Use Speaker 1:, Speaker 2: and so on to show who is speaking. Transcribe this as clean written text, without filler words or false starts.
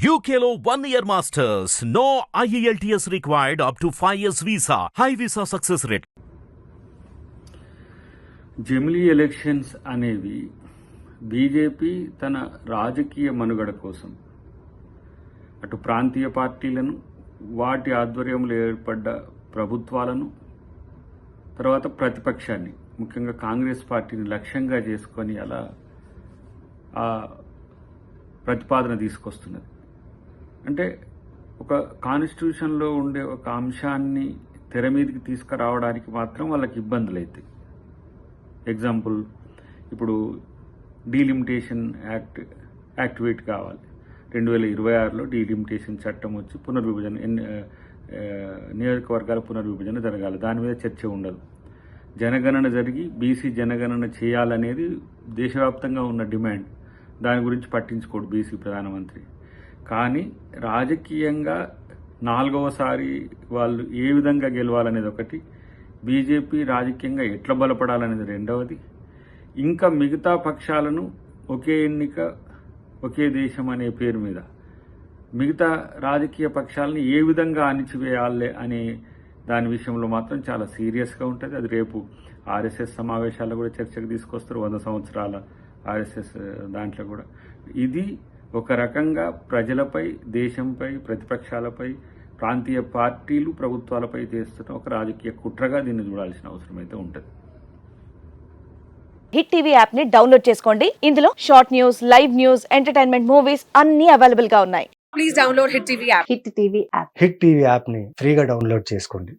Speaker 1: UKLO 1 year masters. No IELTS required up to 5 years visa. High visa success rate.
Speaker 2: జమిలీ elections అనేవి BJP తన రాజకీయ మనుగడ కోసం అటు ప్రాంతీయ పార్టీలను, వాటి ఆధ్వర్యంలో ఏర్పడ్డ ప్రభుత్వాలను, తర్వాత ప్రతిపక్షాన్ని, ముఖ్యంగా కాంగ్రెస్ పార్టీని లక్ష్యంగా చేసుకొని అలా ఆ ప్రతిపాదన తీసుకొస్తున్నది. అంటే ఒక కాన్స్టిట్యూషన్లో ఉండే ఒక అంశాన్ని తెర మీదకి తీసుకురావడానికి మాత్రం వాళ్ళకి ఇబ్బందులు అవుతాయి. ఎగ్జాంపుల్, ఇప్పుడు డీలిమిటేషన్ యాక్టివేట్ కావాలి. 2026లో డీలిమిటేషన్ చట్టం వచ్చి పునర్విభజన, నియోజకవర్గాల పునర్విభజన జరగాలి. దాని మీద చర్చ ఉండదు. జనగణన జరిగి బీసీ జనగణన చేయాలనేది దేశవ్యాప్తంగా ఉన్న డిమాండ్. దాని గురించి పట్టించుకోడు బీసీ ప్రధానమంత్రి. కానీ రాజకీయంగా 4వసారి వాళ్ళు ఏ విధంగా గెలవాలనేది ఒకటి, బీజేపీ రాజకీయంగా ఎట్లా బలపడాలనేది రెండవది, ఇంకా మిగతా పక్షాలను ఒకే ఎన్నిక ఒకే దేశం అనే పేరు మీద మిగతా రాజకీయ పక్షాలను ఏ విధంగా అణిచివేయాలి అనే దాని విషయంలో మాత్రం చాలా సీరియస్గా ఉంటుంది. అది రేపు ఆర్ఎస్ఎస్ సమావేశాల్లో కూడా చర్చకు తీసుకొస్తారు. 100 సంవత్సరాల ఆర్ఎస్ఎస్ దాంట్లో కూడా ఇది ఒక రకంగా ప్రజలపై, దేశంపై, ప్రతిపక్షాలపై, ప్రాంతీయ పార్టీలు, ప్రభుత్వాలపై చేస్తున్న ఒక రాజకీయ కుట్రగా దీన్ని చూడాల్సిన అవసరం అయితే ఉంటుంది.
Speaker 3: హిట్ టీవీ యాప్ ని డౌన్లోడ్ చేసుకోండి. ఇందులో short news, live news, entertainment movies అన్ని అవైలబుల్ గా ఉన్నాయి.
Speaker 4: Please download Hit TV app.
Speaker 3: Hit TV app.
Speaker 5: Hit TV యాప్ని ఫ్రీగా డౌన్లోడ్ చేసుకోండి.